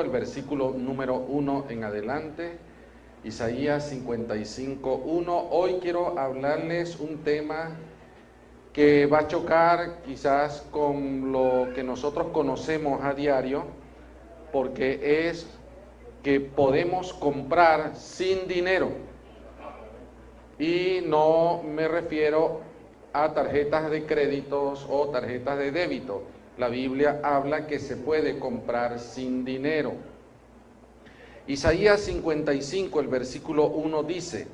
El versículo número 1 en adelante, Isaías 55, 1. Hoy quiero hablarles un tema que va a chocar quizás con lo que nosotros conocemos a diario, porque es que podemos comprar sin dinero. Y no me refiero a tarjetas de créditos o tarjetas de débito. La Biblia habla que se puede comprar sin dinero. Isaías 55, el versículo 1 dice: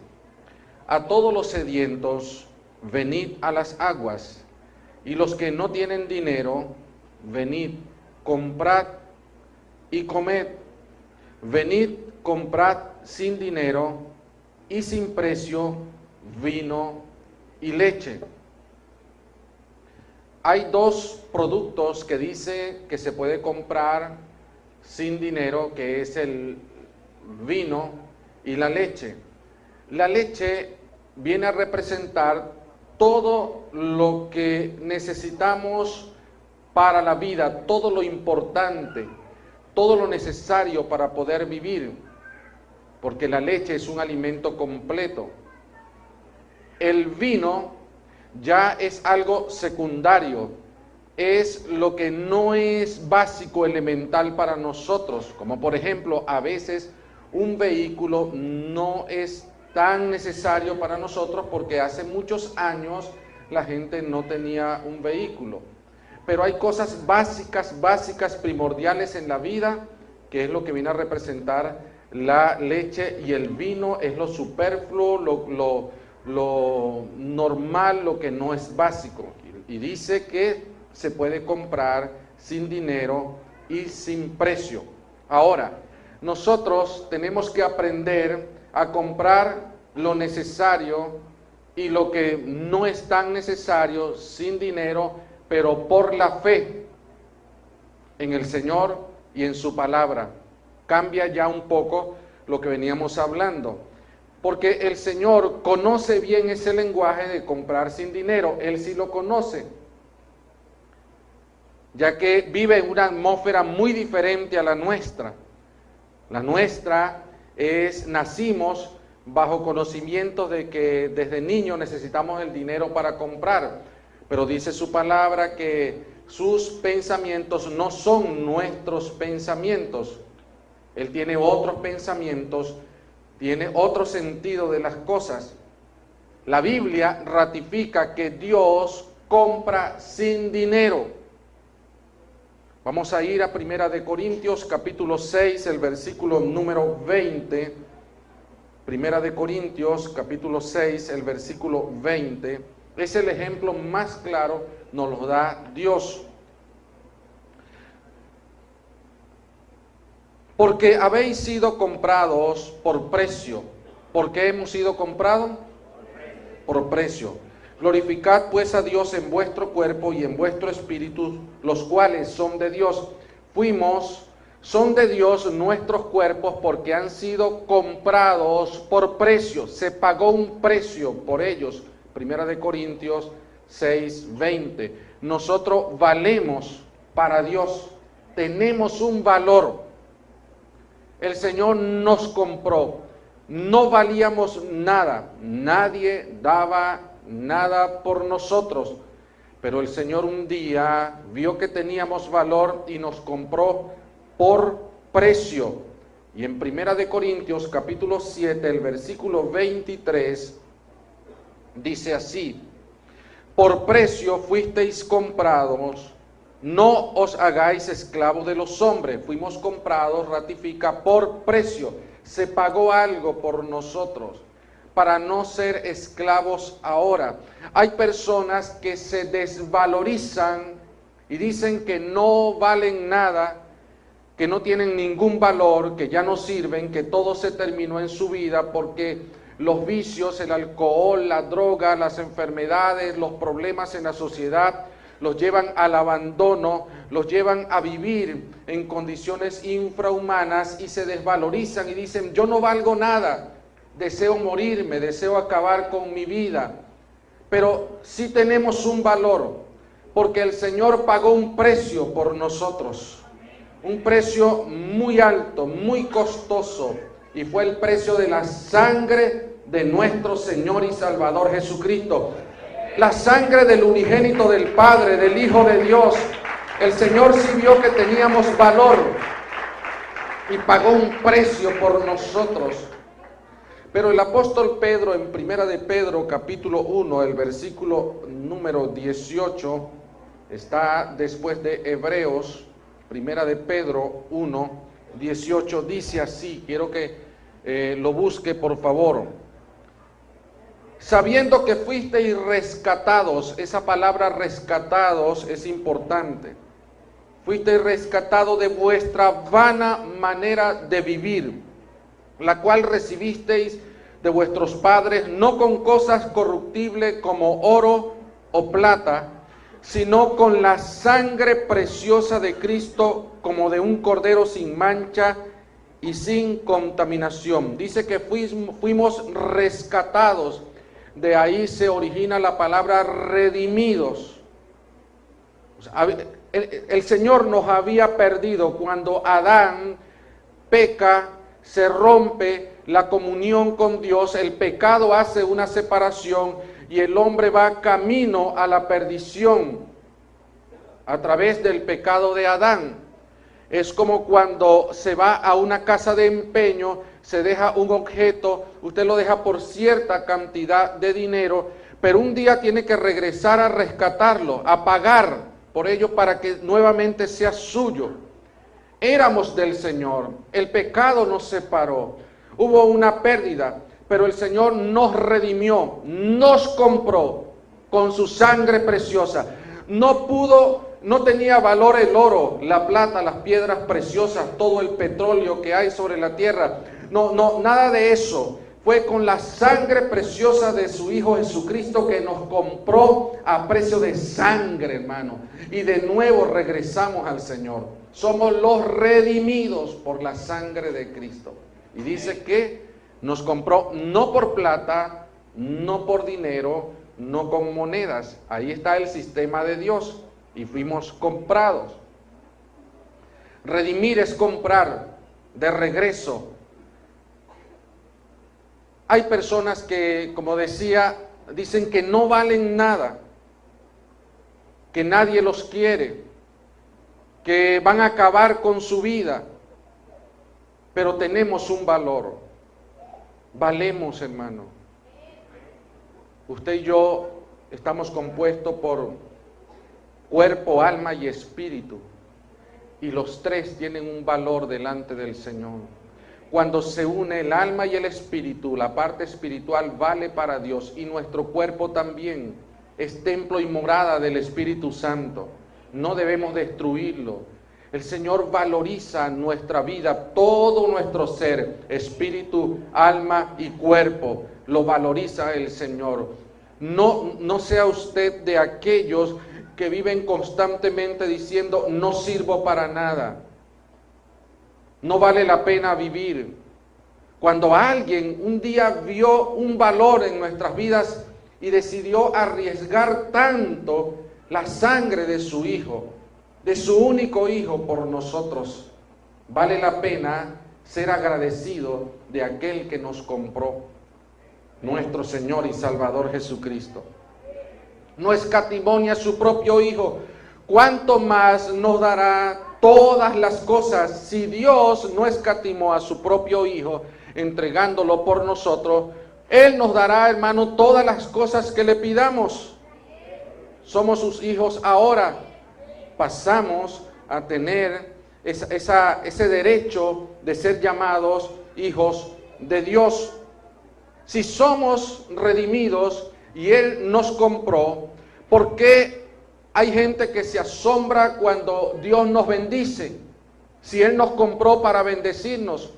a todos los sedientos, venid a las aguas, y los que no tienen dinero, venid, comprad y comed. Venid, comprad sin dinero y sin precio vino y leche. Hay dos productos que dice que se puede comprar sin dinero, que es el vino y la leche. La leche viene a representar todo lo que necesitamos para la vida, todo lo importante, todo lo necesario para poder vivir, porque la leche es un alimento completo. El vino ya es algo secundario, es lo que no es básico, elemental para nosotros, como por ejemplo, a veces un vehículo no es tan necesario para nosotros porque hace muchos años la gente no tenía un vehículo. Pero hay cosas básicas, primordiales en la vida, que es lo que viene a representar la leche, y el vino es lo superfluo, lo normal, lo que no es básico. Y dice que se puede comprar sin dinero y sin precio. Ahora, nosotros tenemos que aprender a comprar lo necesario y lo que no es tan necesario sin dinero, pero por la fe en el Señor y en su palabra. Cambia ya un poco lo que veníamos hablando, porque el Señor conoce bien ese lenguaje de comprar sin dinero. Él sí lo conoce, ya que vive en una atmósfera muy diferente a la nuestra. La nuestra nacimos bajo conocimiento de que desde niños necesitamos el dinero para comprar, pero dice su palabra que sus pensamientos no son nuestros pensamientos. Él tiene otros pensamientos, tiene otro sentido de las cosas. La Biblia ratifica que Dios compra sin dinero. Vamos a ir a Primera de Corintios, capítulo 6, el versículo número 20. Primera de Corintios, capítulo 6, el versículo 20. Es el ejemplo más claro, nos lo da Dios. Porque habéis sido comprados por precio. ¿Por qué hemos sido comprados? Por precio. Glorificad pues a Dios en vuestro cuerpo y en vuestro espíritu, los cuales son de Dios. Son de Dios nuestros cuerpos, porque han sido comprados por precio. Se pagó un precio por ellos. Primera de Corintios 6:20. Nosotros valemos para Dios. Tenemos un valor. El Señor nos compró. No valíamos nada. Nadie daba nada por nosotros, pero el Señor un día vio que teníamos valor y nos compró por precio. Y en Primera de Corintios capítulo 7, el versículo 23, dice así: por precio fuisteis comprados, no os hagáis esclavos de los hombres. Fuimos comprados, ratifica, por precio. Se pagó algo por nosotros, para no ser esclavos ahora. Hay personas que se desvalorizan y dicen que no valen nada, que no tienen ningún valor, que ya no sirven, que todo se terminó en su vida porque los vicios, el alcohol, la droga, las enfermedades, los problemas en la sociedad, los llevan al abandono, los llevan a vivir en condiciones infrahumanas y se desvalorizan y dicen, yo no valgo nada, deseo morirme, deseo acabar con mi vida. Pero sí tenemos un valor, porque el Señor pagó un precio por nosotros, un precio muy alto, muy costoso, y fue el precio de la sangre de nuestro Señor y Salvador Jesucristo. La sangre del unigénito del Padre, del Hijo de Dios. El Señor sí vio que teníamos valor y pagó un precio por nosotros. Pero el apóstol Pedro, en Primera de Pedro, capítulo 1, el versículo número 18, está después de Hebreos. Primera de Pedro 1, 18, dice así, quiero que lo busque por favor. Sabiendo que fuisteis rescatados, esa palabra rescatados es importante. Fuisteis rescatados de vuestra vana manera de vivir, la cual recibisteis de vuestros padres, no con cosas corruptibles como oro o plata, sino con la sangre preciosa de Cristo, como de un cordero sin mancha y sin contaminación. Dice que fuimos rescatados. De ahí se origina la palabra redimidos. O sea, el Señor nos había perdido cuando Adán peca, se rompe la comunión con Dios, el pecado hace una separación y el hombre va camino a la perdición a través del pecado de Adán. Es como cuando se va a una casa de empeño, se deja un objeto, usted lo deja por cierta cantidad de dinero, pero un día tiene que regresar a rescatarlo, a pagar por ello para que nuevamente sea suyo. Éramos del Señor, el pecado nos separó, hubo una pérdida, pero el Señor nos redimió, nos compró con su sangre preciosa. No tenía valor el oro, la plata, las piedras preciosas, todo el petróleo que hay sobre la tierra. No, nada de eso. Fue con la sangre preciosa de su Hijo Jesucristo que nos compró a precio de sangre, hermano. Y de nuevo regresamos al Señor. Somos los redimidos por la sangre de Cristo. Y dice que nos compró no por plata, no por dinero, no con monedas. Ahí está el sistema de Dios. Y fuimos comprados. Redimir es comprar de regreso. Hay personas que, como decía, dicen que no valen nada, que nadie los quiere, que van a acabar con su vida, pero tenemos un valor. Valemos, hermano. Usted y yo estamos compuestos por cuerpo, alma y espíritu, y los tres tienen un valor delante del Señor. Cuando se une el alma y el espíritu, la parte espiritual vale para Dios, y nuestro cuerpo también es templo y morada del Espíritu Santo. No debemos destruirlo. El Señor valoriza nuestra vida, todo nuestro ser, espíritu, alma y cuerpo, lo valoriza el Señor. No sea usted de aquellos que viven constantemente diciendo, no sirvo para nada, no vale la pena vivir. Cuando alguien un día vio un valor en nuestras vidas y decidió arriesgar tanto la sangre de su Hijo, de su único Hijo por nosotros, vale la pena ser agradecido de aquel que nos compró, nuestro Señor y Salvador Jesucristo. No escatimó a su propio Hijo, ¿cuánto más nos dará todas las cosas? Si Dios no escatimó a su propio Hijo, entregándolo por nosotros, Él nos dará, hermano, todas las cosas que le pidamos. Somos sus hijos ahora, pasamos a tener ese derecho de ser llamados hijos de Dios. Si somos redimidos y Él nos compró, ¿por qué hay gente que se asombra cuando Dios nos bendice? Si Él nos compró para bendecirnos.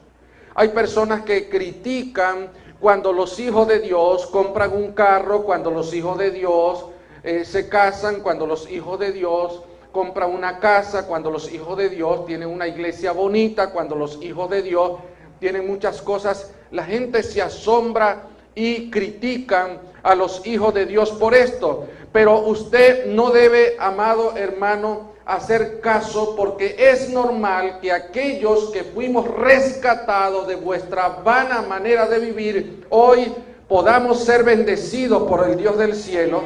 Hay personas que critican cuando los hijos de Dios compran un carro, cuando los hijos de Dios se casan, cuando los hijos de Dios compran una casa, cuando los hijos de Dios tienen una iglesia bonita, cuando los hijos de Dios tienen muchas cosas, la gente se asombra y critican a los hijos de Dios por esto. Pero usted no debe, amado hermano, hacer caso, porque es normal que aquellos que fuimos rescatados de vuestra vana manera de vivir, hoy podamos ser bendecidos por el Dios del cielo,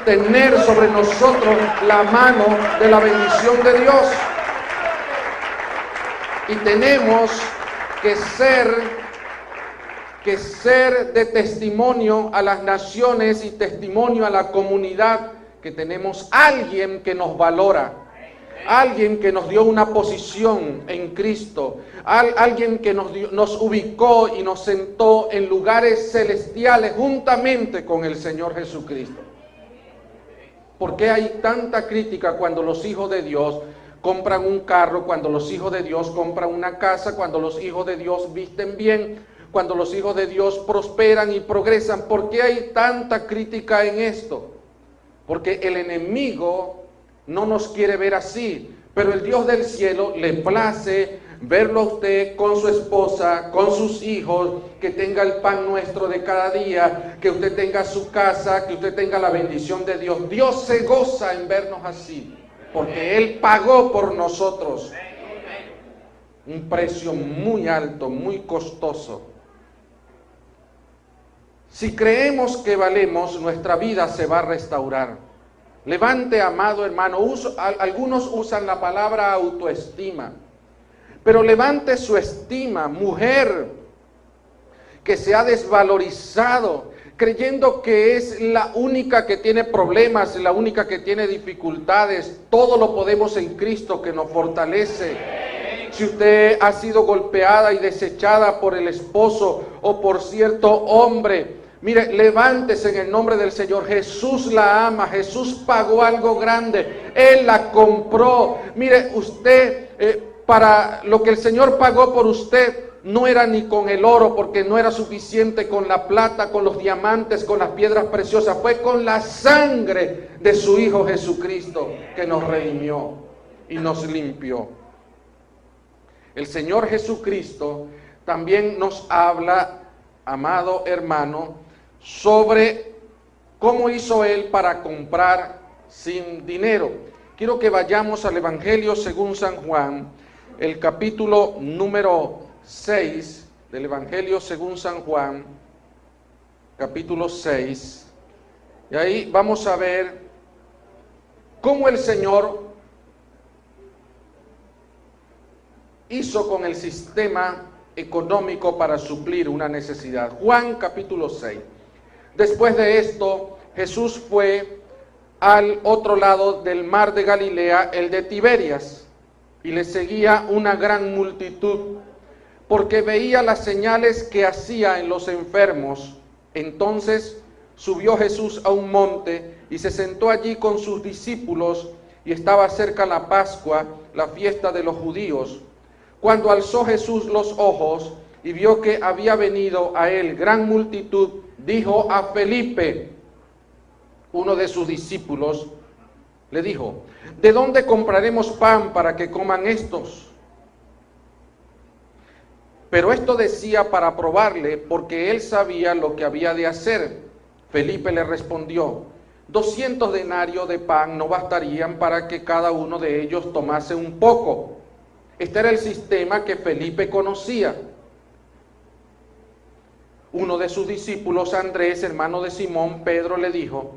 tener sobre nosotros la mano de la bendición de Dios. Y tenemos que ser de testimonio a las naciones y testimonio a la comunidad, que tenemos alguien que nos valora, alguien que nos dio una posición en Cristo, alguien que nos ubicó y nos sentó en lugares celestiales juntamente con el Señor Jesucristo. ¿Por qué hay tanta crítica cuando los hijos de Dios compran un carro, cuando los hijos de Dios compran una casa, cuando los hijos de Dios visten bien, cuando los hijos de Dios prosperan y progresan? ¿Por qué hay tanta crítica en esto? Porque el enemigo no nos quiere ver así, pero el Dios del cielo le place verlo a usted con su esposa, con sus hijos, que tenga el pan nuestro de cada día, que usted tenga su casa, que usted tenga la bendición de Dios. Dios se goza en vernos así, porque Él pagó por nosotros un precio muy alto, muy costoso. Si creemos que valemos, nuestra vida se va a restaurar. Levante, amado hermano, algunos usan la palabra autoestima, pero levante su estima, mujer que se ha desvalorizado, creyendo que es la única que tiene problemas, la única que tiene dificultades. Todo lo podemos en Cristo que nos fortalece. Si usted ha sido golpeada y desechada por el esposo o por cierto hombre, mire, levántese en el nombre del Señor. Jesús la ama, Jesús pagó algo grande, Él la compró. Mire, usted, para lo que el Señor pagó por usted, no era ni con el oro, porque no era suficiente con la plata, con los diamantes, con las piedras preciosas. Fue con la sangre de su Hijo Jesucristo que nos redimió y nos limpió. El Señor Jesucristo también nos habla, amado hermano, sobre cómo hizo Él para comprar sin dinero. Quiero que vayamos al Evangelio según San Juan, el capítulo número 6 del Evangelio según San Juan, capítulo 6, y ahí vamos a ver cómo el Señor hizo con el sistema económico para suplir una necesidad. Juan capítulo 6. Después de esto, Jesús fue al otro lado del mar de Galilea, el de Tiberias, y le seguía una gran multitud, porque veía las señales que hacía en los enfermos. Entonces subió Jesús a un monte y se sentó allí con sus discípulos, y estaba cerca la Pascua, la fiesta de los judíos. Cuando alzó Jesús los ojos y vio que había venido a él gran multitud, dijo a Felipe, uno de sus discípulos, le dijo: ¿de dónde compraremos pan para que coman estos? Pero esto decía para probarle, porque él sabía lo que había de hacer. Felipe le respondió: 200 denarios de pan no bastarían para que cada uno de ellos tomase un poco. Este era el sistema que Felipe conocía. Uno de sus discípulos, Andrés, hermano de Simón Pedro, le dijo: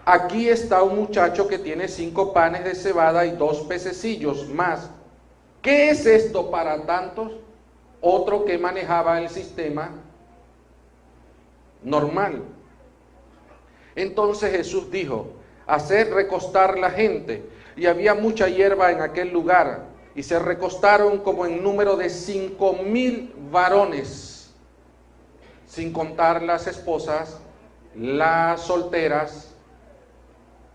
aquí está un muchacho que tiene 5 panes de cebada y 2 pececillos más. ¿Qué es esto para tantos? Otro que manejaba el sistema normal. Entonces Jesús dijo: haced recostar la gente. Y había mucha hierba en aquel lugar, y se recostaron como en número de 5,000 varones, sin contar las esposas, las solteras,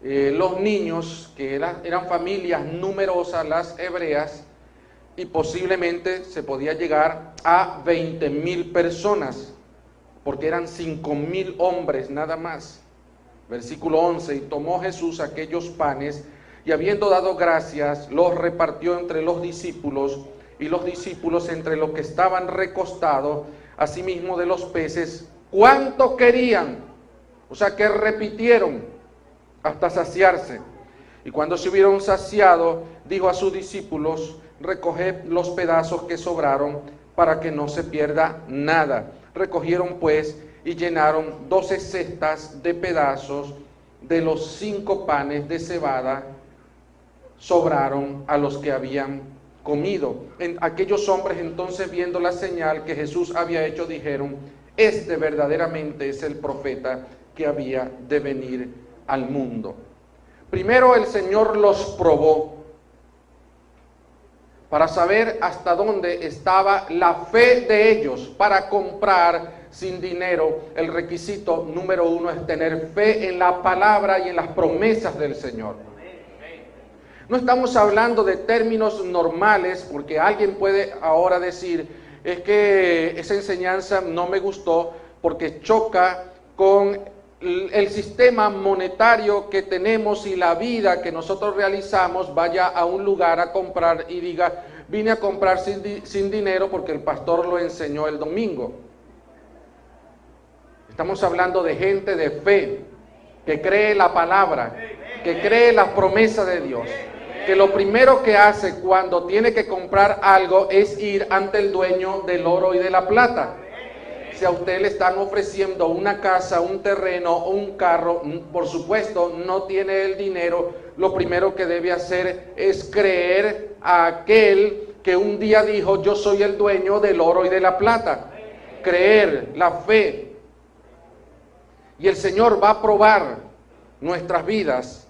los niños, que eran familias numerosas, las hebreas, y posiblemente se podía llegar a 20,000 personas, porque eran 5,000 hombres nada más. Versículo 11, y tomó Jesús aquellos panes, y habiendo dado gracias, los repartió entre los discípulos, y los discípulos entre los que estaban recostados, asimismo de los peces, cuánto querían. O sea que repitieron hasta saciarse. Y cuando se hubieron saciado, dijo a sus discípulos, recoged los pedazos que sobraron, para que no se pierda nada. Recogieron pues y llenaron 12 cestas de pedazos de los 5 panes de cebada, sobraron a los que habían comido. Aquellos hombres entonces, viendo la señal que Jesús había hecho, dijeron, este verdaderamente es el profeta que había de venir al mundo. Primero el Señor los probó para saber hasta dónde estaba la fe de ellos para comprar sin dinero. El requisito número 1 es tener fe en la palabra y en las promesas del Señor. No estamos hablando de términos normales, porque alguien puede ahora decir, es que esa enseñanza no me gustó porque choca con el sistema monetario que tenemos y la vida que nosotros realizamos. Vaya a un lugar a comprar y diga, vine a comprar sin dinero porque el pastor lo enseñó el domingo. Estamos hablando de gente de fe, que cree la palabra, que cree las promesas de Dios, que lo primero que hace cuando tiene que comprar algo es ir ante el dueño del oro y de la plata. Si a usted le están ofreciendo una casa, un terreno o un carro, por supuesto no tiene el dinero, lo primero que debe hacer es creer a aquel que un día dijo, yo soy el dueño del oro y de la plata. Creer, la fe. Y el Señor va a probar nuestras vidas.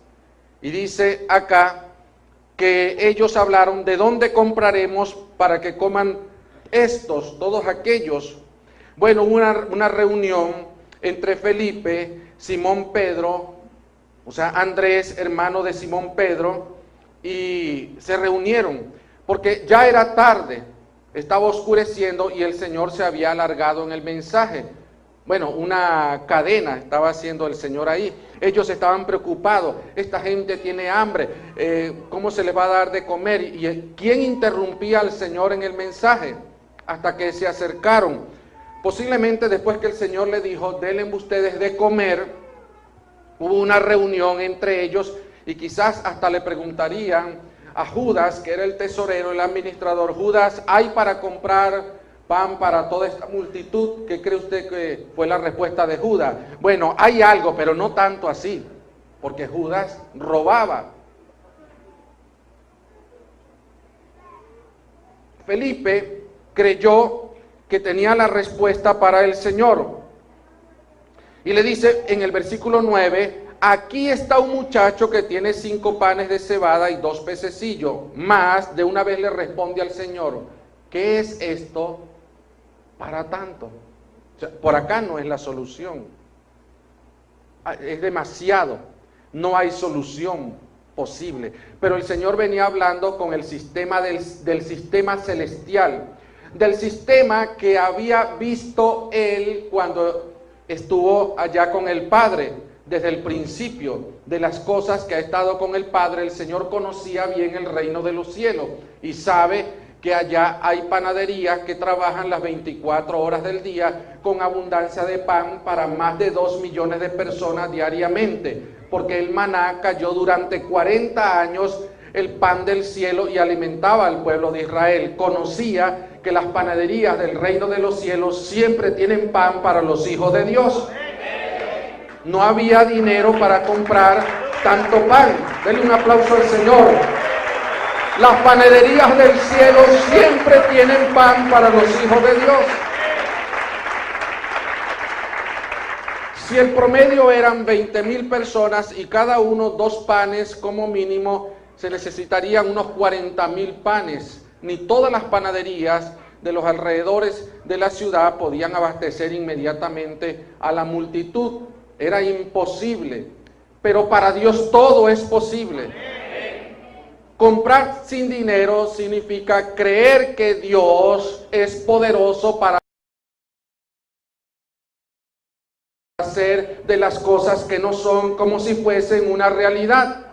Y dice acá que ellos hablaron de dónde compraremos para que coman todos aquellos. Bueno, una reunión entre Felipe, Simón Pedro, o sea, Andrés, hermano de Simón Pedro, y se reunieron, porque ya era tarde, estaba oscureciendo y el Señor se había alargado en el mensaje. Bueno, una cadena estaba haciendo el Señor ahí. Ellos estaban preocupados, esta gente tiene hambre, ¿cómo se les va a dar de comer? ¿Y quién interrumpía al Señor en el mensaje? Hasta que se acercaron. Posiblemente después que el Señor le dijo, denle ustedes de comer, hubo una reunión entre ellos y quizás hasta le preguntarían a Judas, que era el tesorero, el administrador, Judas, ¿hay para comprar pan para toda esta multitud? ¿Qué cree usted que fue la respuesta de Judas? Bueno, hay algo, pero no tanto así, porque Judas robaba. Felipe creyó que tenía la respuesta para el Señor. Y le dice en el versículo 9, aquí está un muchacho que tiene 5 panes de cebada y 2 pececillos. Más de una vez le responde al Señor, ¿qué es esto para tanto? O sea, por acá no es la solución. Es demasiado. No hay solución posible. Pero el Señor venía hablando con el sistema del sistema celestial, del sistema que había visto él cuando estuvo allá con el Padre. Desde el principio de las cosas que ha estado con el Padre, el Señor conocía bien el reino de los cielos y sabe que allá hay panaderías que trabajan las 24 horas del día con abundancia de pan para más de 2 millones de personas diariamente, porque el maná cayó durante 40 años, el pan del cielo, y alimentaba al pueblo de Israel. Conocía que las panaderías del reino de los cielos siempre tienen pan para los hijos de Dios. No había dinero para comprar tanto pan. Denle un aplauso al Señor. Las panaderías del cielo siempre tienen pan para los hijos de Dios. Si el promedio eran 20,000 personas y cada uno 2 panes como mínimo, se necesitarían unos 40,000 panes. Ni todas las panaderías de los alrededores de la ciudad podían abastecer inmediatamente a la multitud. Era imposible, pero para Dios todo es posible. Comprar sin dinero significa creer que Dios es poderoso para hacer de las cosas que no son como si fuesen una realidad.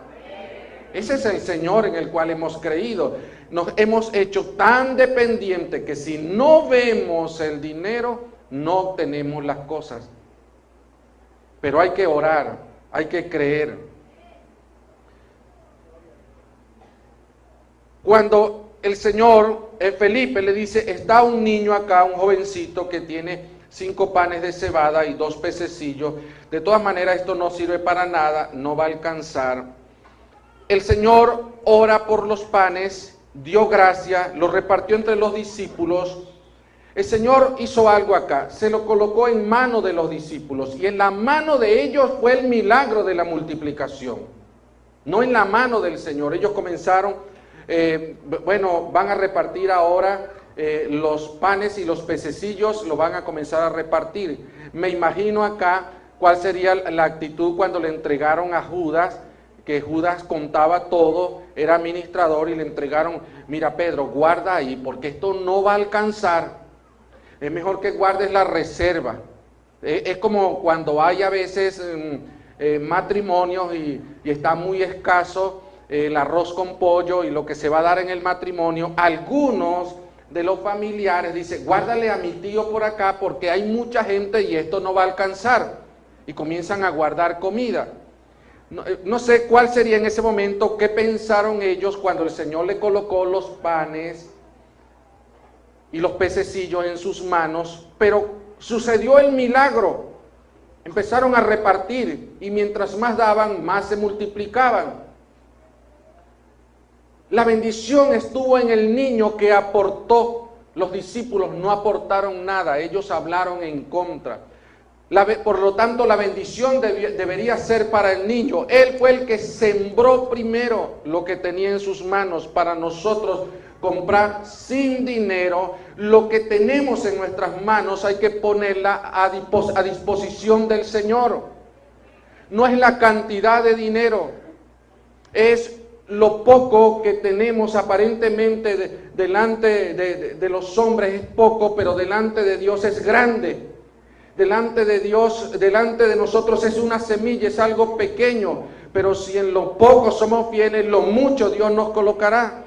Ese es el Señor en el cual hemos creído. Nos hemos hecho tan dependientes que si no vemos el dinero, no obtenemos las cosas. Pero hay que orar, hay que creer. Cuando el Señor, Felipe le dice, está un niño acá, un jovencito que tiene 5 panes de cebada y 2 pececillos. De todas maneras, esto no sirve para nada, no va a alcanzar. El Señor ora por los panes, dio gracia, los repartió entre los discípulos. El Señor hizo algo acá, se lo colocó en mano de los discípulos y en la mano de ellos fue el milagro de la multiplicación, no en la mano del Señor. Ellos comenzaron, van a repartir ahora los panes y los pececillos, lo van a comenzar a repartir. Me imagino acá cuál sería la actitud cuando le entregaron a Judas, que Judas contaba todo, era administrador y le entregaron, mira Pedro, guarda ahí porque esto no va a alcanzar. Es mejor que guardes la reserva. Es como cuando hay a veces matrimonios y está muy escaso el arroz con pollo y lo que se va a dar en el matrimonio. Algunos de los familiares dicen, guárdale a mi tío por acá porque hay mucha gente y esto no va a alcanzar. Y comienzan a guardar comida. No sé cuál sería en ese momento, qué pensaron ellos cuando el Señor le colocó los panes y los pececillos en sus manos, pero sucedió el milagro. Empezaron a repartir y mientras más daban, más se multiplicaban. La bendición estuvo en el niño que aportó. Los discípulos no aportaron nada, ellos hablaron en contra. Por lo tanto, la bendición debería ser para el niño. Él fue el que sembró primero lo que tenía en sus manos para nosotros comprar sin dinero. Lo que tenemos en nuestras manos hay que ponerla a disposición del Señor. No es la cantidad de dinero, es lo poco que tenemos aparentemente delante de los hombres es poco, pero delante de Dios es grande. Delante de Dios, delante de nosotros es una semilla, es algo pequeño, pero si en lo poco somos fieles, lo mucho Dios nos colocará.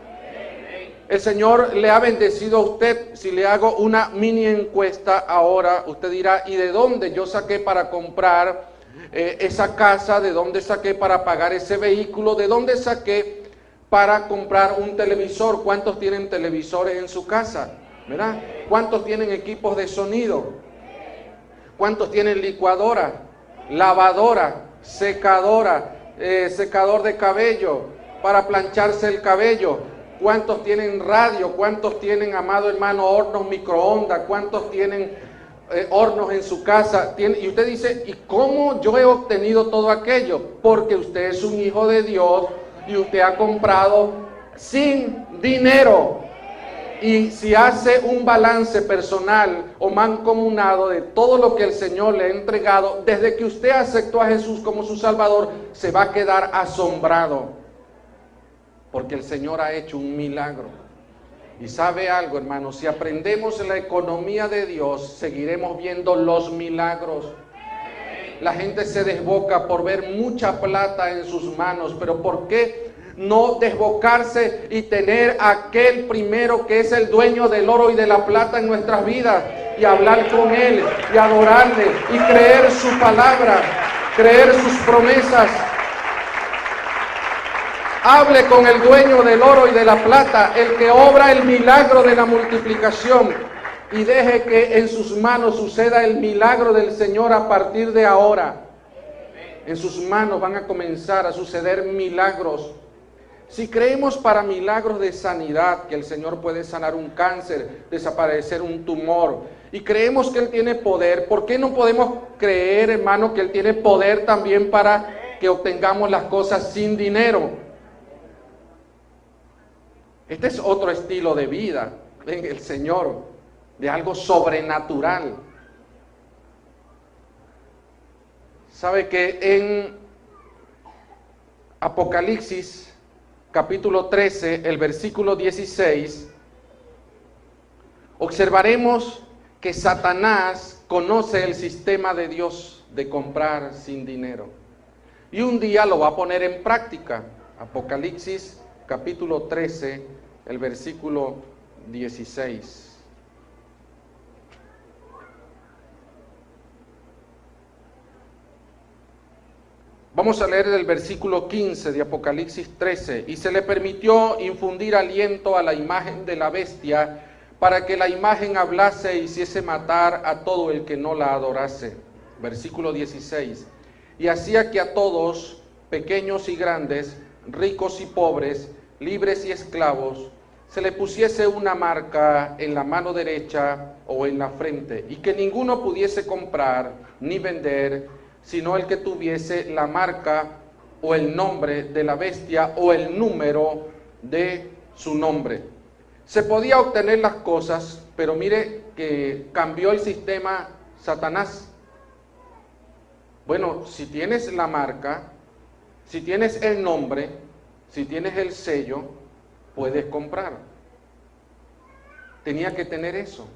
El Señor le ha bendecido a usted. Si le hago una mini encuesta ahora, usted dirá, ¿y de dónde yo saqué para comprar esa casa? ¿De dónde saqué para pagar ese vehículo? ¿De dónde saqué para comprar un televisor? ¿Cuántos tienen televisores en su casa? ¿Verdad? ¿Cuántos tienen equipos de sonido? ¿Cuántos tienen licuadora, lavadora, secadora, secador de cabello para plancharse el cabello? ¿Cuántos tienen radio? ¿Cuántos tienen, amado hermano, hornos microondas? ¿Cuántos tienen hornos en su casa? Y usted dice, ¿y cómo yo he obtenido todo aquello? Porque usted es un hijo de Dios y usted ha comprado sin dinero. Y si hace un balance personal o mancomunado de todo lo que el Señor le ha entregado, desde que usted aceptó a Jesús como su Salvador, se va a quedar asombrado. Porque el Señor ha hecho un milagro. Y sabe algo, hermano, si aprendemos la economía de Dios, seguiremos viendo los milagros. La gente se desboca por ver mucha plata en sus manos, pero ¿por qué no desbocarse y tener aquel primero que es el dueño del oro y de la plata en nuestras vidas y hablar con Él y adorarle y creer su palabra, creer sus promesas? Hable con el dueño del oro y de la plata, el que obra el milagro de la multiplicación, y deje que en sus manos suceda el milagro del Señor a partir de ahora. En sus manos van a comenzar a suceder milagros. Si creemos para milagros de sanidad, que el Señor puede sanar un cáncer, desaparecer un tumor, y creemos que Él tiene poder, ¿por qué no podemos creer, hermano, que Él tiene poder también para que obtengamos las cosas sin dinero? Este es otro estilo de vida en el Señor, de algo sobrenatural. ¿Sabe que en Apocalipsis capítulo 13, el versículo 16, observaremos que Satanás conoce el sistema de Dios? de comprar sin dinero. Y un día lo va a poner en práctica. Apocalipsis capítulo 13, el versículo 16. Vamos a leer el versículo 15 de Apocalipsis 13. Y se le permitió infundir aliento a la imagen de la bestia, para que la imagen hablase e hiciese matar a todo el que no la adorase. Versículo 16. Y hacía que a todos, pequeños y grandes, ricos y pobres, libres y esclavos, se le pusiese una marca en la mano derecha o en la frente, y que ninguno pudiese comprar ni vender, sino el que tuviese la marca o el nombre de la bestia o el número de su nombre. Se podía obtener las cosas, pero mire que cambió el sistema Satanás. Bueno, si tienes la marca, si tienes el nombre, si tienes el sello, puedes comprar. Tenía que tener eso.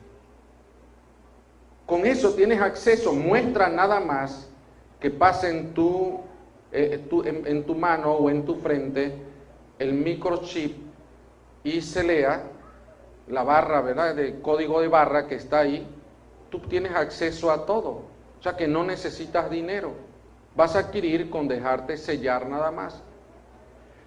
Con eso tienes acceso. Muestra nada más que pase en tu mano o en tu frente el microchip y se lea la barra, ¿verdad?, de código de barra que está ahí. Tú tienes acceso a todo, o sea que no necesitas dinero. Vas a adquirir con dejarte sellar nada más.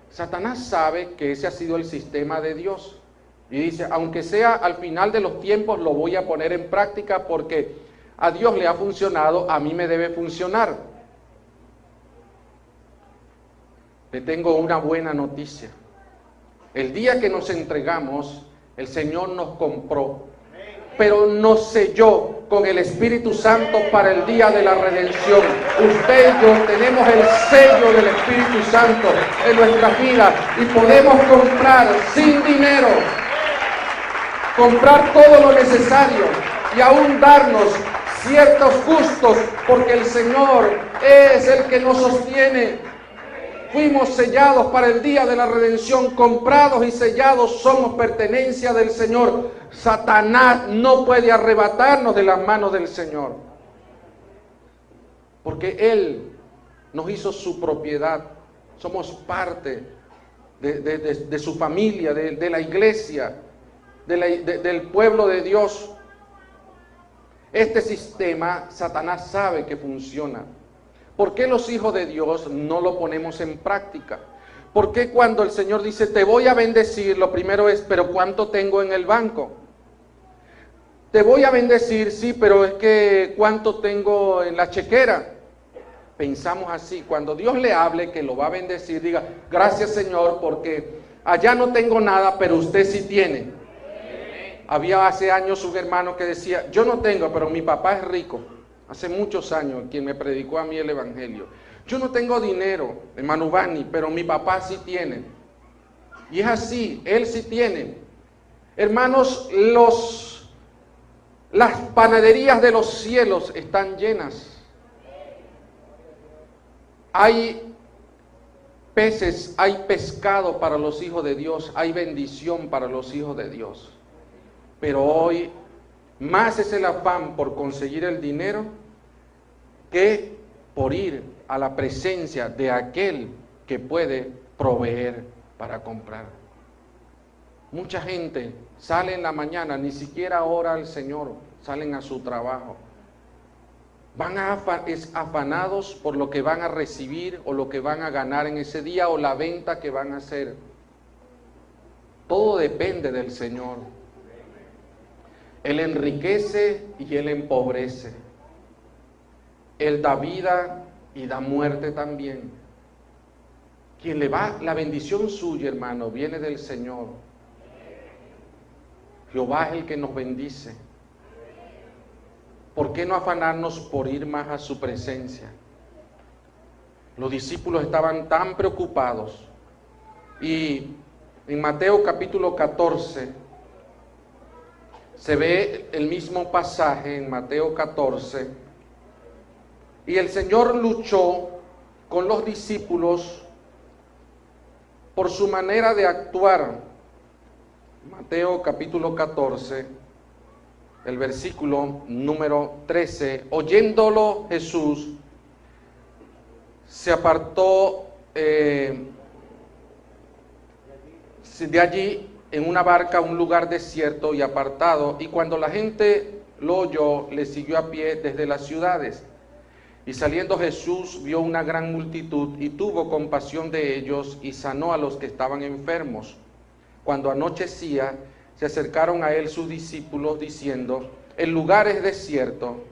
Satanás sabe que ese ha sido el sistema de Dios y dice, aunque sea al final de los tiempos, lo voy a poner en práctica porque a Dios le ha funcionado, a mí me debe funcionar. Le tengo una buena noticia. El día que nos entregamos, el Señor nos compró, pero nos selló con el Espíritu Santo para el día de la redención. Usted y yo tenemos el sello del Espíritu Santo en nuestras vidas y podemos comprar sin dinero, comprar todo lo necesario y aún darnos ciertos gustos, porque el Señor es el que nos sostiene. Fuimos sellados para el día de la redención, comprados y sellados, somos pertenencia del Señor. Satanás no puede arrebatarnos de las manos del Señor, porque Él nos hizo su propiedad, somos parte de su familia, de la iglesia, del pueblo de Dios. Este sistema, Satanás sabe que funciona. ¿Por qué los hijos de Dios no lo ponemos en práctica? ¿Por qué cuando el Señor dice, te voy a bendecir, lo primero es, pero ¿cuánto tengo en el banco? Te voy a bendecir, sí, pero es que ¿cuánto tengo en la chequera? Pensamos así. Cuando Dios le hable que lo va a bendecir, diga, gracias Señor, porque allá no tengo nada, pero usted sí tiene. Había hace años un hermano que decía, yo no tengo, pero mi papá es rico. Hace muchos años, quien me predicó a mí el evangelio. Yo no tengo dinero, hermano Bani, pero mi papá sí tiene. Y es así, él sí tiene. Hermanos, las panaderías de los cielos están llenas. Hay peces, hay pescado para los hijos de Dios, hay bendición para los hijos de Dios. Pero hoy más es el afán por conseguir el dinero que por ir a la presencia de aquel que puede proveer para comprar. Mucha gente sale en la mañana, ni siquiera ora al Señor, salen a su trabajo. Van afanados por lo que van a recibir o lo que van a ganar en ese día o la venta que van a hacer. Todo depende del Señor. Él enriquece y Él empobrece. Él da vida y da muerte también. Quien le va, la bendición suya, hermano, viene del Señor. Jehová es el que nos bendice. ¿Por qué no afanarnos por ir más a su presencia? Los discípulos estaban tan preocupados. Y en Mateo capítulo 14, se ve el mismo pasaje en Mateo 14, y el Señor luchó con los discípulos por su manera de actuar. Mateo capítulo 14, el versículo número 13. Oyéndolo Jesús, se apartó de allí en una barca a un lugar desierto y apartado, y cuando la gente lo oyó, le siguió a pie desde las ciudades. Y saliendo Jesús vio una gran multitud y tuvo compasión de ellos y sanó a los que estaban enfermos. Cuando anochecía, se acercaron a él sus discípulos diciendo: el lugar es desierto,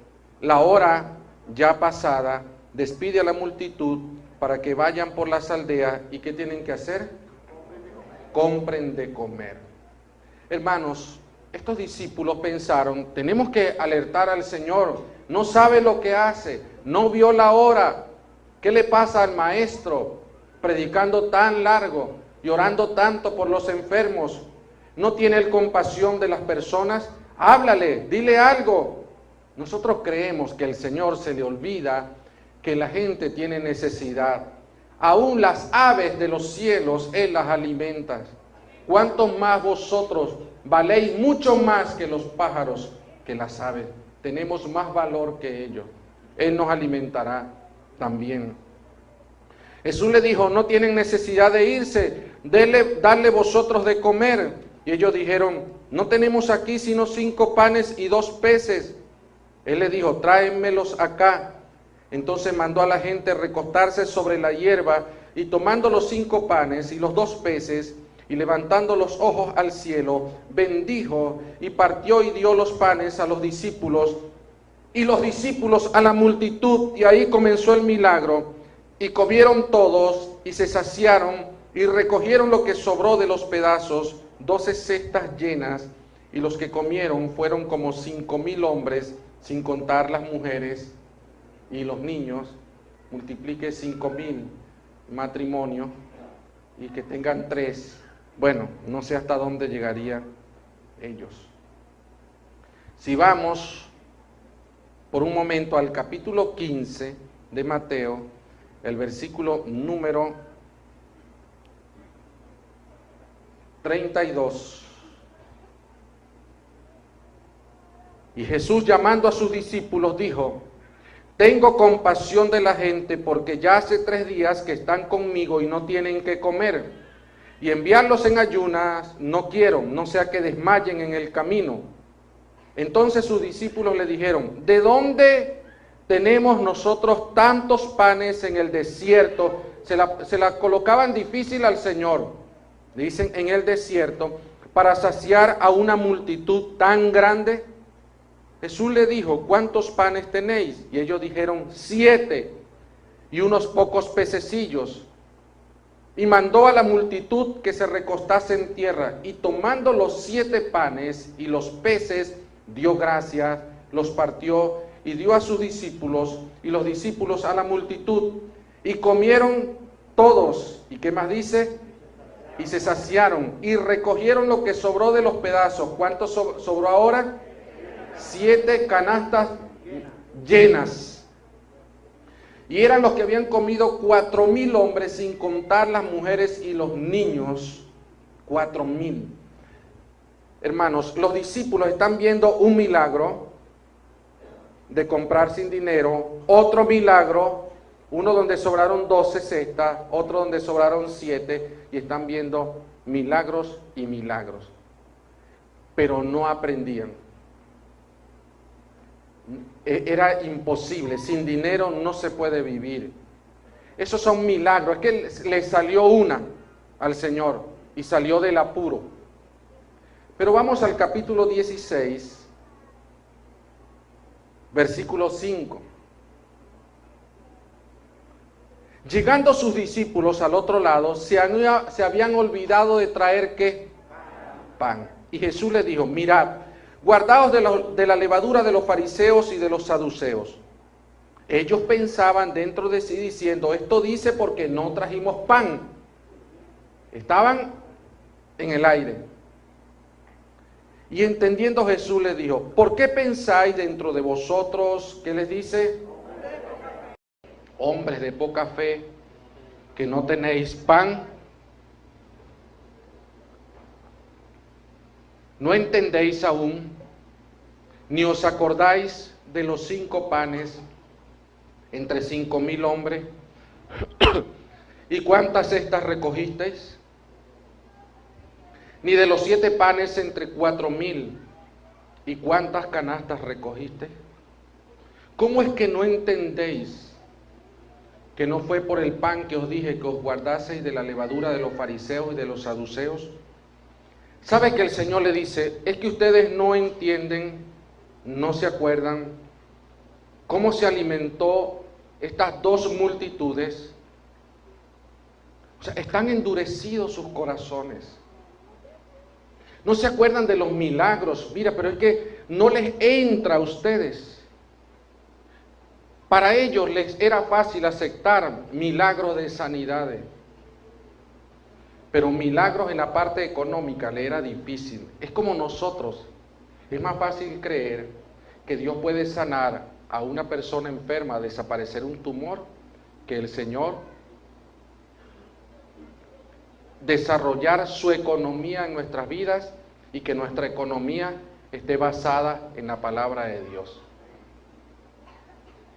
la hora ya pasada, despide a la multitud para que vayan por las aldeas. ¿Y qué tienen que hacer? Compren de comer. Hermanos, estos discípulos pensaron: tenemos que alertar al Señor, no sabe lo que hace, no vio la hora. ¿Qué le pasa al maestro predicando tan largo y orando tanto por los enfermos? ¿No tiene él compasión de las personas? Háblale, dile algo. Nosotros creemos que el Señor se le olvida que la gente tiene necesidad. Aún las aves de los cielos Él las alimenta. ¿Cuántos más vosotros valéis mucho más que los pájaros, que las aves? Tenemos más valor que ellos. Él nos alimentará también. Jesús le dijo: no tienen necesidad de irse, dadle vosotros de comer. Y ellos dijeron: no tenemos aquí sino 5 panes y 2 peces. Él le dijo: tráenmelos acá. Entonces mandó a la gente recostarse sobre la hierba, y tomando los 5 panes y los 2 peces, y levantando los ojos al cielo, bendijo y partió y dio los panes a los discípulos, y los discípulos a la multitud, y ahí comenzó el milagro. Y comieron todos, y se saciaron, y recogieron lo que sobró de los pedazos, 12 cestas llenas, y los que comieron fueron como 5,000 hombres, sin contar las mujeres y los niños. Multiplique 5,000 matrimonios, y que tengan 3. Bueno, no sé hasta dónde llegarían ellos. Si vamos por un momento al capítulo 15 de Mateo, el versículo número 32. Y Jesús, llamando a sus discípulos, dijo: tengo compasión de la gente, porque ya hace 3 días que están conmigo y no tienen que comer. Y enviarlos en ayunas no quiero, no sea que desmayen en el camino. Entonces sus discípulos le dijeron: ¿de dónde tenemos nosotros tantos panes en el desierto? Se la colocaban difícil al Señor. Dicen: en el desierto, para saciar a una multitud tan grande. Jesús le dijo: ¿cuántos panes tenéis? Y ellos dijeron: 7, y unos pocos pececillos. Y mandó a la multitud que se recostase en tierra, y tomando los 7 panes y los peces, dio gracias, los partió y dio a sus discípulos, y los discípulos a la multitud, y comieron todos. ¿Y qué más dice? Y se saciaron, y recogieron lo que sobró de los pedazos. ¿Cuánto sobró ahora? 7 canastas llenas. Y eran los que habían comido 4,000 hombres, sin contar las mujeres y los niños. 4,000. Hermanos, los discípulos están viendo un milagro de comprar sin dinero, otro milagro, uno donde sobraron 12 cestas, otro donde sobraron 7, y están viendo milagros y milagros. Pero no aprendían. Era imposible, sin dinero no se puede vivir. Esos son milagros. Es que le salió una al Señor y salió del apuro. Pero vamos al capítulo 16, versículo 5. Llegando sus discípulos al otro lado, se habían olvidado de traer ¿qué? Pan. Y Jesús les dijo: mirad, guardaos de la levadura de los fariseos y de los saduceos. Ellos pensaban dentro de sí diciendo: esto dice porque no trajimos pan. Estaban en el aire. Y entendiendo Jesús les dijo: ¿por qué pensáis dentro de vosotros? ¿Qué les dice? Hombres de poca fe, que no tenéis pan. ¿No entendéis aún? ¿Ni os acordáis de los 5 panes entre 5,000 hombres? ¿Y cuántas cestas recogisteis? ¿Ni de los 7 panes entre 4,000? ¿Y cuántas canastas recogisteis? ¿Cómo es que no entendéis que no fue por el pan que os dije que os guardaseis de la levadura de los fariseos y de los saduceos? ¿Sabe que el Señor le dice, es que ustedes no entienden, no se acuerdan cómo se alimentó estas 2 multitudes? O sea, están endurecidos sus corazones. No se acuerdan de los milagros. Mira, pero es que no les entra a ustedes. Para ellos les era fácil aceptar milagros de sanidades, pero milagros en la parte económica le era difícil. Es como nosotros. Es más fácil creer que Dios puede sanar a una persona enferma, desaparecer un tumor, que el Señor desarrollar su economía en nuestras vidas y que nuestra economía esté basada en la palabra de Dios.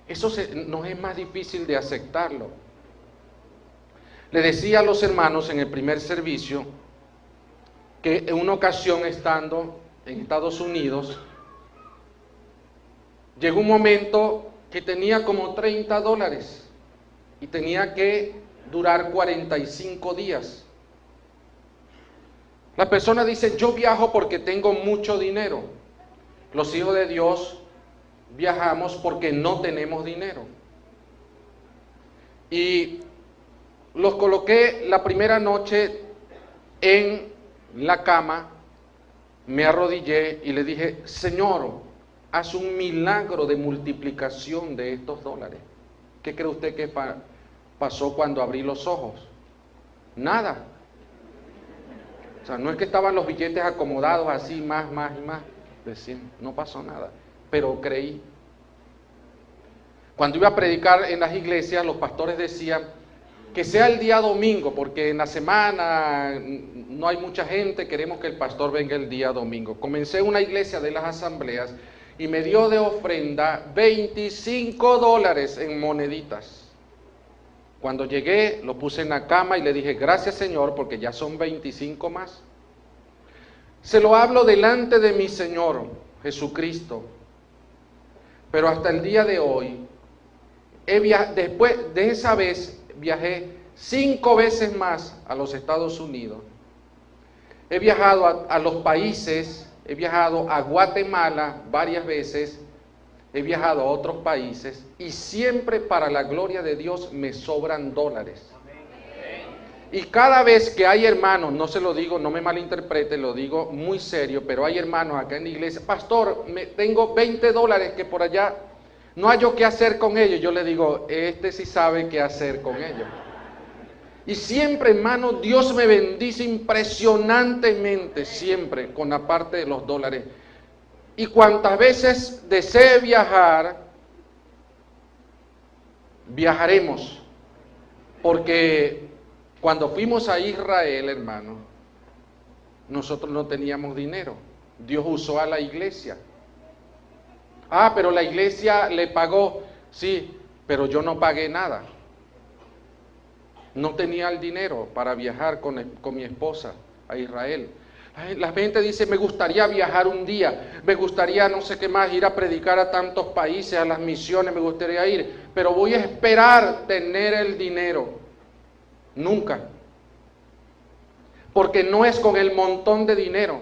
Eso nos es más difícil de aceptarlo. Le decía a los hermanos en el primer servicio que en una ocasión, estando en Estados Unidos, llegó un momento que tenía como $30 y tenía que durar 45 días. La persona dice, yo viajo porque tengo mucho dinero. Los hijos de Dios viajamos porque no tenemos dinero. Y los coloqué la primera noche en la cama, me arrodillé y le dije, Señor, haz un milagro de multiplicación de estos dólares. ¿Qué cree usted que pasó cuando abrí los ojos? Nada. O sea, no es que estaban los billetes acomodados así, más y más. Decía, no pasó nada, pero creí. Cuando iba a predicar en las iglesias, los pastores decían que sea el día domingo, porque en la semana no hay mucha gente, queremos que el pastor venga el día domingo. Comencé una iglesia de las asambleas y me dio de ofrenda $25 en moneditas. Cuando llegué, lo puse en la cama y le dije, gracias Señor, porque ya son 25 más. Se lo hablo delante de mi Señor Jesucristo. Pero hasta el día de hoy, después de esa vez, viajé 5 veces más a los Estados Unidos. He viajado a los países, he viajado a Guatemala varias veces, he viajado a otros países y siempre para la gloria de Dios me sobran dólares. Y cada vez que hay hermanos, no se lo digo, no me malinterprete, lo digo muy serio, pero hay hermanos acá en la iglesia, pastor, tengo $20 que por allá no hallo qué hacer con ellos. Yo le digo, este sí sabe qué hacer con ellos. Y siempre, hermano, Dios me bendice impresionantemente, siempre, con la parte de los dólares. Y cuantas veces desee viajar, viajaremos. Porque cuando fuimos a Israel, hermano, nosotros no teníamos dinero. Dios usó a la iglesia. Ah, pero la iglesia le pagó. Sí, pero yo no pagué nada. No tenía el dinero para viajar con mi esposa a Israel. La gente dice, me gustaría viajar un día, me gustaría no sé qué más, ir a predicar a tantos países, a las misiones, me gustaría ir, pero voy a esperar tener el dinero. Nunca. Porque no es con el montón de dinero,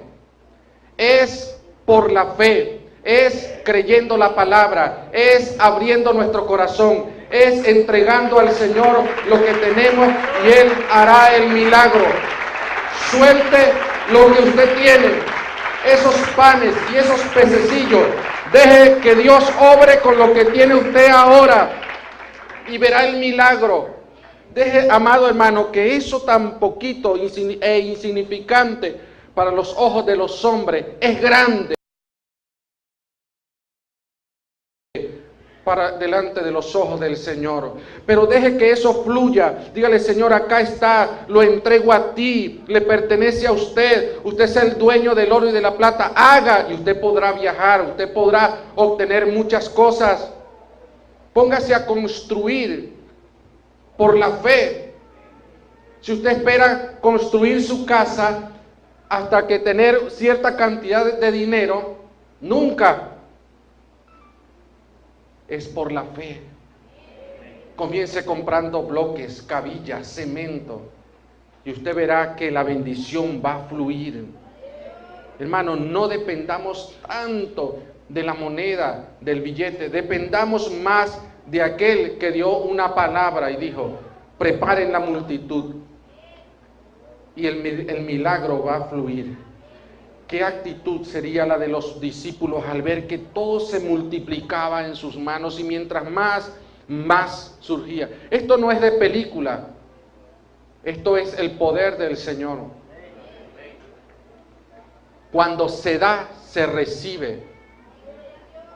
es por la fe, es creyendo la palabra, es abriendo nuestro corazón, es entregando al Señor lo que tenemos y Él hará el milagro. Suelte lo que usted tiene, esos panes y esos pececillos. Deje que Dios obre con lo que tiene usted ahora y verá el milagro. Deje, amado hermano, que eso tan poquito e insignificante para los ojos de los hombres es grande para delante de los ojos del Señor. Pero deje que eso fluya. Dígale: Señor, acá está, lo entrego a ti, le pertenece a usted. Usted es el dueño del oro y de la plata. Haga, y usted podrá viajar, usted podrá obtener muchas cosas. Póngase a construir por la fe. Si usted espera construir su casa hasta que tener cierta cantidad de dinero, nunca. Es por la fe. Comience comprando bloques, cabillas, cemento, y usted verá que la bendición va a fluir. Hermano, no dependamos tanto de la moneda, del billete, dependamos más de aquel que dio una palabra y dijo: preparen la multitud, y el milagro va a fluir. ¿Qué actitud sería la de los discípulos al ver que todo se multiplicaba en sus manos y mientras más surgía? Esto no es de película, esto es el poder del Señor. Cuando se da, se recibe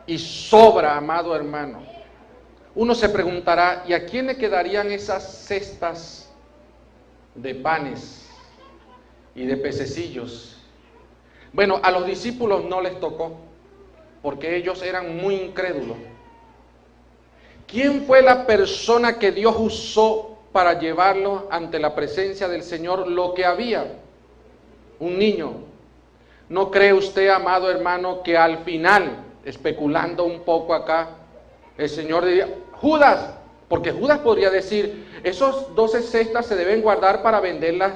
y sobra, amado hermano. Uno se preguntará: ¿y a quién le quedarían esas cestas de panes y de pececillos? Bueno, a los discípulos no les tocó, porque ellos eran muy incrédulos. ¿Quién fue la persona que Dios usó para llevarlo ante la presencia del Señor lo que había? Un niño. ¿No cree usted, amado hermano, que al final, especulando un poco acá, el Señor diría: Judas? Porque Judas podría decir: esos 12 cestas se deben guardar para venderlas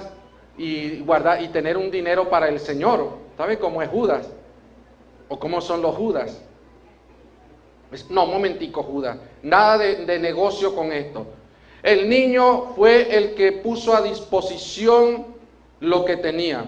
y tener un dinero para el Señor. ¿Sabe cómo es Judas? ¿O cómo son los Judas? No, un momentico, Judas. Nada de negocio con esto. El niño fue el que puso a disposición lo que tenía.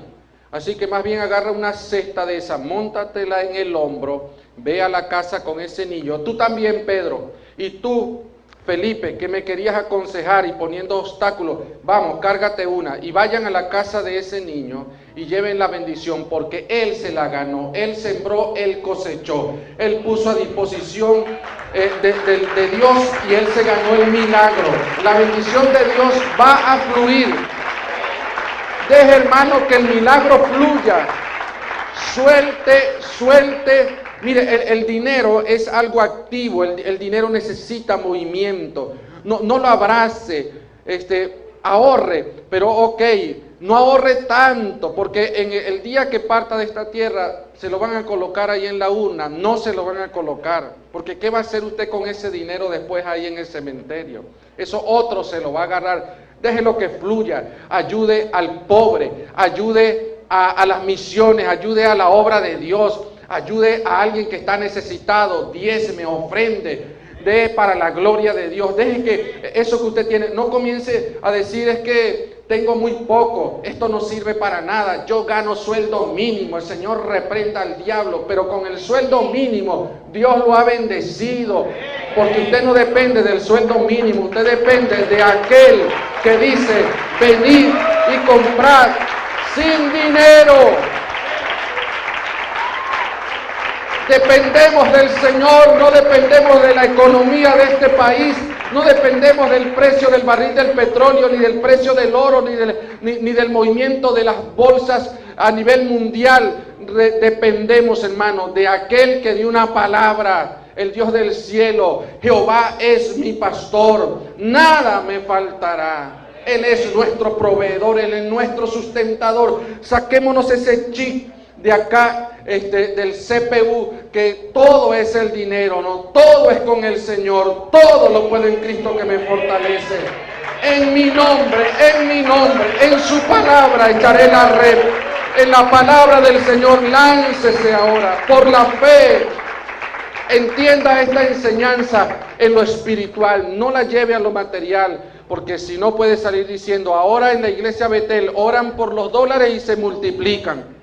Así que más bien agarra una cesta de esa, móntatela en el hombro, ve a la casa con ese niño. Tú también, Pedro. Y tú, Felipe, que me querías aconsejar y poniendo obstáculos, vamos, cárgate una. Y vayan a la casa de ese niño y lleven la bendición, porque él se la ganó, él sembró, él cosechó, él puso a disposición de Dios y él se ganó el milagro. La bendición de Dios va a fluir. Deje, hermano, que el milagro fluya. Suelte. Mire, el dinero es algo activo, el dinero necesita movimiento. No lo abrace, ahorre, pero ok, no ahorre tanto, porque en el día que parta de esta tierra se lo van a colocar ahí en la urna, no se lo van a colocar, porque ¿qué va a hacer usted con ese dinero después ahí en el cementerio? Eso otro se lo va a agarrar. Déjelo que fluya, ayude al pobre, ayude a las misiones, ayude a la obra de Dios, ayude a alguien que está necesitado, diezme, ofrende, dé para la gloria de Dios. Deje que eso que usted tiene, no comience a decir: es que tengo muy poco, esto no sirve para nada, yo gano sueldo mínimo, el Señor reprenda al diablo, pero con el sueldo mínimo Dios lo ha bendecido, porque usted no depende del sueldo mínimo, usted depende de aquel que dice: venid y comprad sin dinero. Dependemos del Señor, no dependemos de la economía de este país, no dependemos del precio del barril del petróleo, ni del precio del oro, ni del movimiento de las bolsas a nivel mundial. Dependemos, hermano, de aquel que dio una palabra, el Dios del cielo. Jehová es mi pastor, nada me faltará. Él es nuestro proveedor, Él es nuestro sustentador. Saquémonos ese chip de acá, del CPU, que todo es el dinero, no, todo es con el Señor, todo lo puedo en Cristo que me fortalece. En mi nombre, en su palabra echaré la red, en la palabra del Señor láncese ahora, por la fe. Entienda esta enseñanza en lo espiritual, no la lleve a lo material, porque si no puede salir diciendo: ahora en la iglesia Betel oran por los dólares y se multiplican.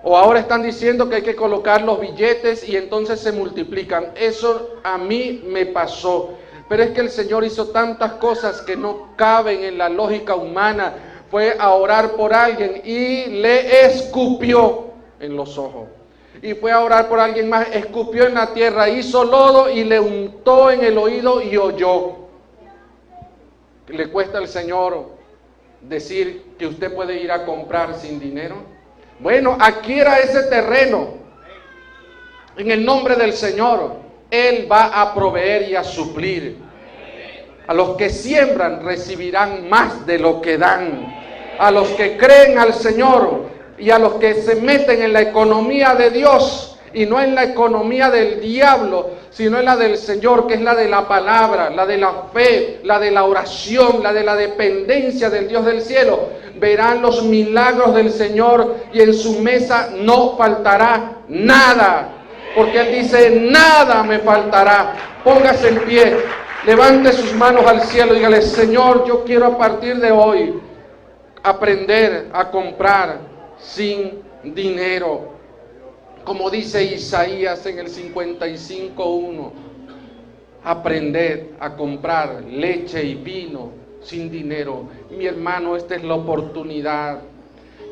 O ahora están diciendo que hay que colocar los billetes y entonces se multiplican. Eso a mí me pasó. Pero es que el Señor hizo tantas cosas que no caben en la lógica humana. Fue a orar por alguien y le escupió en los ojos. y fue a orar por alguien más, escupió en la tierra, hizo lodo y le untó en el oído y oyó. ¿Le cuesta al Señor decir que usted puede ir a comprar sin dinero? Bueno, adquiera ese terreno en el nombre del Señor. Él va a proveer y a suplir. A los que siembran recibirán más de lo que dan. A los que creen al Señor y a los que se meten en la economía de Dios y no en la economía del diablo, sino en la del Señor, que es la de la palabra, la de la fe, la de la oración, la de la dependencia del Dios del cielo, verán los milagros del Señor y en su mesa no faltará nada, porque Él dice, nada me faltará. Póngase en pie, levante sus manos al cielo y dígale, Señor, yo quiero a partir de hoy aprender a comprar sin dinero. Como dice Isaías en el 55:1, aprended a comprar leche y vino sin dinero. Mi hermano, esta es la oportunidad.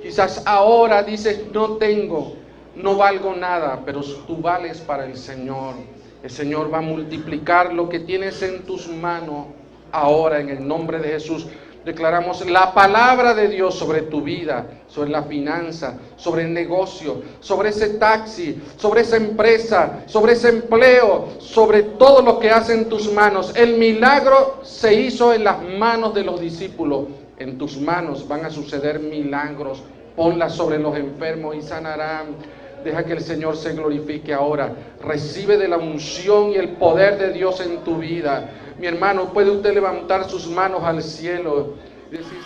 Quizás ahora dices, no tengo, no valgo nada, pero tú vales para el Señor. El Señor va a multiplicar lo que tienes en tus manos ahora en el nombre de Jesús. Declaramos la palabra de Dios sobre tu vida, sobre la finanza, sobre el negocio, sobre ese taxi, sobre esa empresa, sobre ese empleo, sobre todo lo que hace en tus manos. El milagro se hizo en las manos de los discípulos. En tus manos van a suceder milagros. Ponlas sobre los enfermos y sanarán. Deja que el Señor se glorifique ahora. Recibe de la unción y el poder de Dios en tu vida. Mi hermano, ¿puede usted levantar sus manos al cielo y decir,